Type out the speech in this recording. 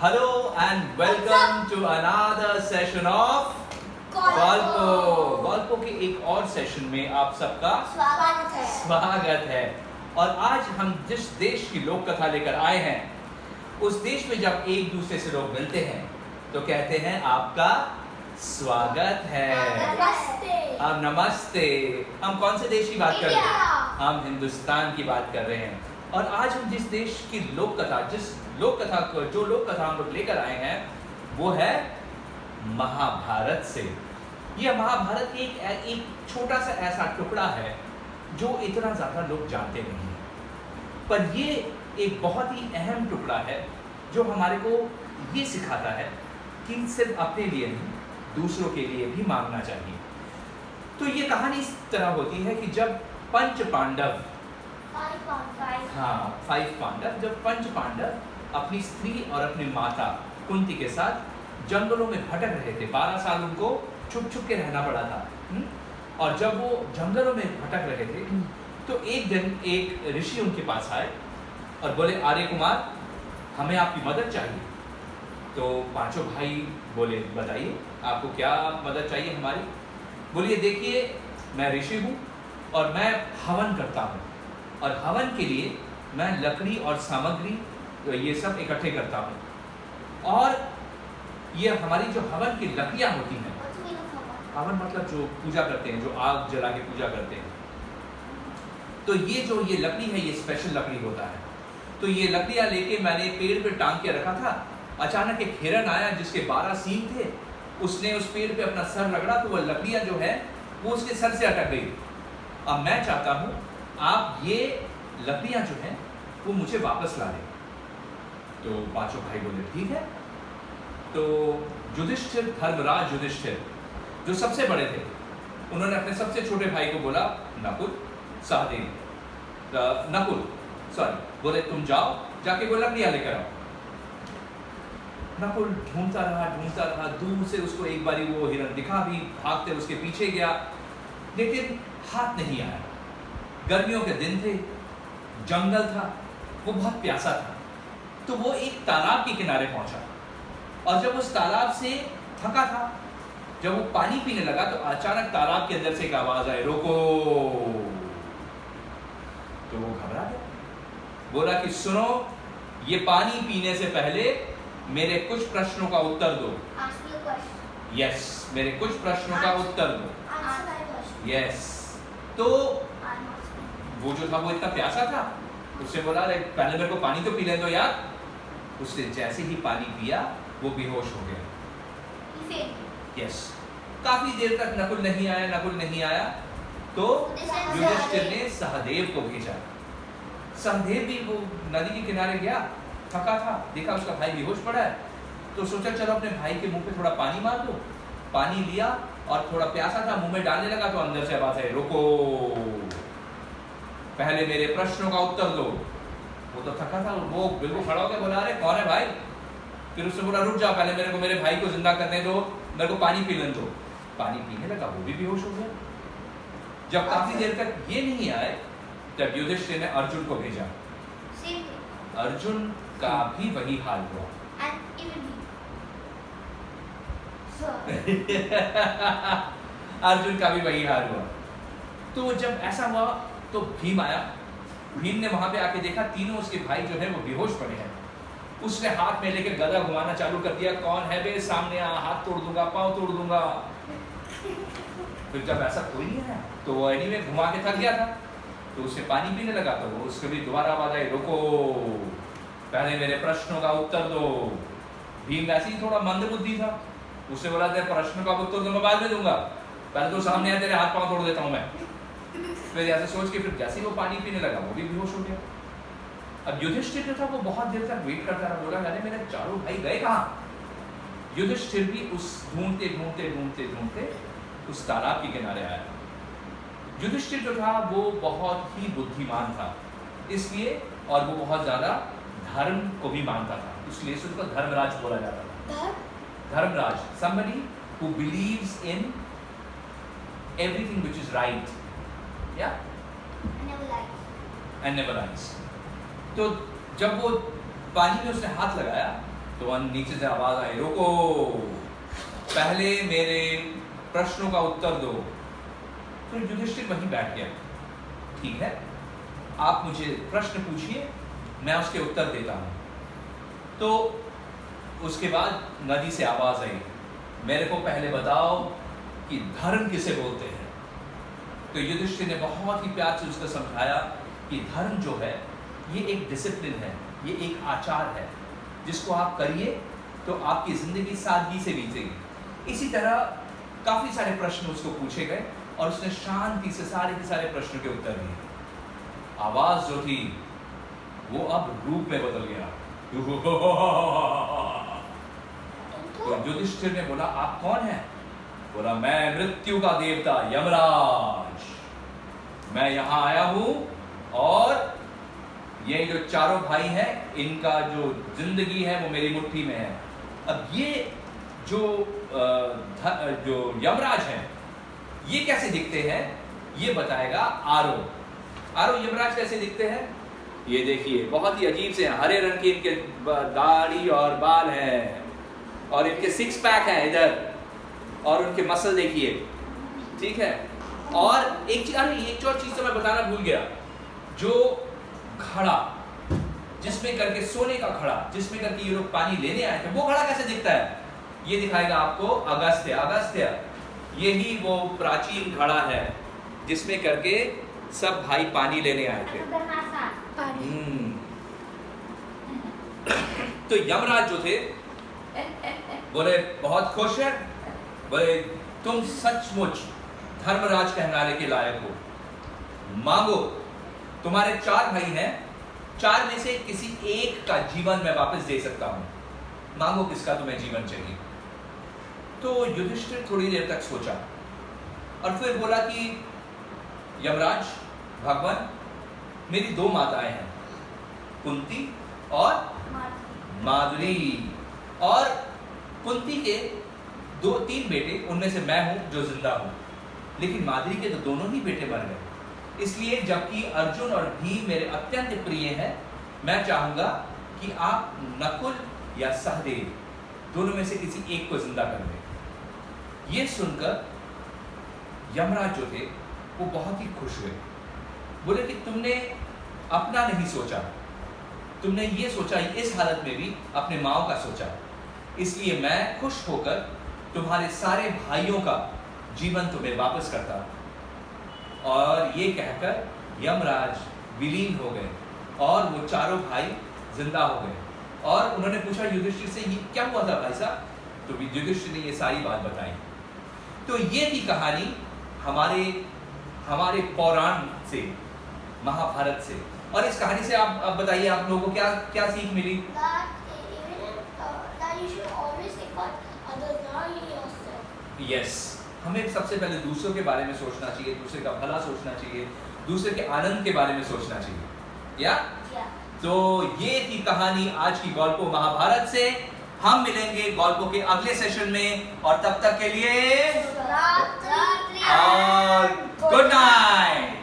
Hello and welcome to another session of गॉल्पो के एक और सेशन में आप सबका स्वागत है। और आज हम जिस देश की लोक कथा लेकर आए हैं, उस देश में जब एक दूसरे से लोग मिलते हैं तो कहते हैं आपका स्वागत है। हम नमस्ते। हम कौन से देश की बात कर रहे हैं? हम हिंदुस्तान की बात कर रहे हैं। और आज हम जिस देश की लोक कथा जो लोक कथा हम लोग लेकर आए हैं वो है महाभारत से। यह महाभारत एक छोटा सा ऐसा टुकड़ा है जो इतना ज़्यादा लोग जानते नहीं हैं, पर ये एक बहुत ही अहम टुकड़ा है जो हमारे को ये सिखाता है कि सिर्फ अपने लिए नहीं, दूसरों के लिए भी मांगना चाहिए। तो ये कहानी इस तरह होती है कि जब पंच पांडव जब पंच पांडव अपनी स्त्री और अपनी माता कुंती के साथ जंगलों में भटक रहे थे। 12 साल उनको छुप छुप के रहना पड़ा था। और जब वो जंगलों में भटक रहे थे तो एक दिन एक ऋषि उनके पास आए और बोले, आर्य कुमार, हमें आपकी मदद चाहिए। तो पांचों भाई बोले, बताइए आपको क्या मदद चाहिए हमारी। बोलिए, देखिए मैं ऋषि हूँ और मैं हवन करता हूँ, और हवन के लिए मैं लकड़ी और सामग्री ये सब इकट्ठे करता हूँ। और ये हमारी जो हवन की लकड़ियाँ होती हैं, हवन मतलब जो पूजा करते हैं, जो आग जला के पूजा करते हैं, तो ये लकड़ी है, ये स्पेशल लकड़ी होता है। तो ये लकड़ियाँ लेके मैंने पेड़ पे टांग के रखा था। अचानक एक हिरन आया जिसके 12 सींग थे। उसने उस पेड़ पे अपना सर रगड़ा तो वह लकड़ियाँ जो है वो उसके सर से अटक गई। अब मैं चाहता हूँ आप ये लकड़ियाँ जो हैं वो मुझे वापस ला दें। तो पांचों भाई बोले, ठीक है। तो युधिष्ठिर, धर्मराज युधिष्ठिर जो सबसे बड़े थे, उन्होंने अपने सबसे छोटे भाई को बोला, बोले तुम जाओ, जाके वो लकड़ियाँ लेकर आओ। नकुल ढूंढता रहा, दूर से उसको एक बारी वो हिरन दिखा भी, भागते उसके पीछे गया, लेकिन हाथ नहीं आया। गर्मियों के दिन थे, जंगल था, वो बहुत प्यासा था। तो वो एक तालाब के किनारे पहुंचा, और जब उस तालाब से थका था, जब वो पानी पीने लगा तो अचानक तालाब के अंदर से एक आवाज आई, रोको। तो वो घबरा गया, बोला कि सुनो, ये पानी पीने से पहले मेरे कुछ प्रश्नों का उत्तर दो। यस, मेरे कुछ प्रश्नों का उत्तर दो। यस। तो वो जो था वो इतना प्यासा था, उससे बोला, अरे पहले मेरे को पानी तो पी ले दो यार। उसने जैसे ही पानी पिया वो बेहोश हो गया। यस। काफी देर तक नकुल नहीं आया तो युधिष्ठिर ने सहदेव को भेजा। सहदेव भी वो नदी के किनारे गया, थका था, देखा उसका भाई बेहोश पड़ा है, तो सोचा चलो अपने भाई के मुंह पे थोड़ा पानी मार दो। पानी लिया और थोड़ा प्यासा था, मुंह में डालने लगा तो अंदर से आवाज है, रुको, पहले मेरे प्रश्नों का उत्तर दो। वो तो थका था, वो बिल्कुल खड़ा हो गया, बोला, अरे कौन है भाई। फिर उसने बोला, रुक जाओ, पहले मेरे भाई को जिंदा करने दो, मेरे को पानी पीने दो। पानी पीने लगा, वो भी बेहोश हो गया। जब काफी देर तक ये नहीं आए तब युधिष्ठिर ने अर्जुन को भेजा। अर्जुन का भी वही हाल हुआ। अर्जुन का भी वही हाल हुआ। तो जब ऐसा हुआ तो भीम आया। भीम ने वहां पे आके देखा तीनों उसके भाई जो है वो बेहोश पड़े हैं। उसने हाथ में लेकर गदा घुमाना चालू कर दिया, कौन है बे, सामने आ, हाथ तोड़ दूंगा, पांव तोड़ दूंगा। फिर जब ऐसा कोई नहीं है तो वो एनीवे घुमा के थक गया था, तो उसे पानी पीने लगा। तो वो उसके भी दोबारा आवाज आई, रुको, पहले मेरे प्रश्नों का उत्तर दो। भीम वैसे ही थोड़ा मंदबुद्धि था, उसने बोला, तेरे प्रश्नों का उत्तर तो मैं बाद में दूंगा, पहले तो सामने आ, तेरे हाथ पांव तोड़ देता हूं मैं। फिर ऐसे सोच के फिर जैसे ही वो पानी पीने लगा वो भी बेहोश हो गया। अब युधिष्ठिर जो था वो बहुत देर तक वेट करता रहा, बोला, अरे मेरे चारों भाई गए कहाँ। युधिष्ठिर भी उस ढूंढते उस तालाब के किनारे आया। युधिष्ठिर जो था वो बहुत ही बुद्धिमान था, इसलिए, और वो बहुत ज्यादा धर्म को भी मानता था, इसलिए उसको धर्मराज बोला जाता था। Dharmaraj, somebody who believes in everything which is right, yeah, and never lies. तो जब वो पानी में उसने हाथ लगाया तो नीचे से आवाज आई, रोको, पहले मेरे प्रश्नों का उत्तर दो। तो युधिष्ठिर वहीं बैठ गया। ठीक है, आप मुझे प्रश्न पूछिए, मैं उसके उत्तर देता हूं। तो उसके बाद नदी से आवाज आई, मेरे को पहले बताओ कि धर्म किसे बोलते हैं। तो युधिष्ठिर ने बहुत ही प्यार से उसको समझाया कि धर्म जो है ये एक डिसिप्लिन है, ये एक आचार है, जिसको आप करिए तो आपकी जिंदगी सादगी से बीतेगी। इसी तरह काफी सारे प्रश्न उसको पूछे गए और उसने शांति से सारे के सारे प्रश्नों के उत्तर दिए। आवाज जो थी वो अब रूप में बदल गया। तो युधिष्ठिर ने बोला, आप कौन हैं? बोला, मैं मृत्यु का देवता यमराज, मैं यहां आया हूं और ये जो चारों भाई हैं इनका जो जिंदगी है वो मेरी मुट्ठी में है। अब ये जो यमराज हैं ये कैसे दिखते हैं ये बताएगा आरो। आरो यमराज कैसे दिखते हैं ये देखिए, बहुत ही अजीब से हैं, हरे रंग की इनके दाढ़ी और बाल हैं और इनके सिक्स पैक हैं इधर, और उनके मसल देखिए। ठीक है, और एक और चीज तो मैं बताना भूल गया, जो घड़ा जिसमें करके सोने का घड़ा जिसमें करके ये लोग पानी लेने आए थे, वो घड़ा कैसे दिखता है ये दिखाएगा आपको अगस्त्य। अगस्त्य यही वो प्राचीन घड़ा है जिसमें करके सब भाई पानी लेने आए थे। तो यमराज जो थे बोले, बहुत खुश है, बोले तुम सचमुच धर्मराज कहलाने के लायक हो, मांगो। तुम्हारे 4 भाई हैं, 4 में से किसी एक का जीवन मैं वापस दे सकता हूं, मांगो किसका तुम्हें जीवन चाहिए। तो युधिष्ठिर थोड़ी देर तक सोचा और फिर बोला कि यमराज भगवान, मेरी 2 माताएं हैं, कुंती और माधुरी, और कुंती के 2-3 बेटे, उनमें से मैं हूं जो जिंदा हूं, लेकिन माधुरी के तो दोनों ही बेटे मर गए। इसलिए जबकि अर्जुन और भीम मेरे अत्यंत प्रिय हैं, मैं चाहूंगा कि आप नकुल या सहदेव दोनों में से किसी एक को जिंदा कर दें। ये सुनकर यमराज जो थे वो बहुत ही खुश हुए। बोले कि तुमने अपना नहीं सोचा, तुमने ये सोचा इस हालत में भी अपने माओ का सोचा, इसलिए मैं खुश होकर तुम्हारे सारे भाइयों का जीवन तुम्हें वापस करता। और ये कहकर यमराज विलीन हो गए और वो चारों भाई जिंदा हो गए। और उन्होंने पूछा युधिष्ठिर से, ये क्या हुआ था भाई साहब? तो युधिष्ठिर ने ये सारी बात बताई। तो ये थी कहानी हमारे पौराण से, महाभारत से। और इस कहानी से आप बताइए, आप लोगों को क्या सीख मिली? यस, हमें सबसे पहले दूसरों के बारे में सोचना चाहिए, दूसरे का भला सोचना चाहिए, दूसरे के आनंद के बारे में सोचना चाहिए। या तो ये थी कहानी आज की गॉल्पो महाभारत से। हम मिलेंगे गॉल्पो के अगले सेशन में, और तब तक के लिए गुड नाइट।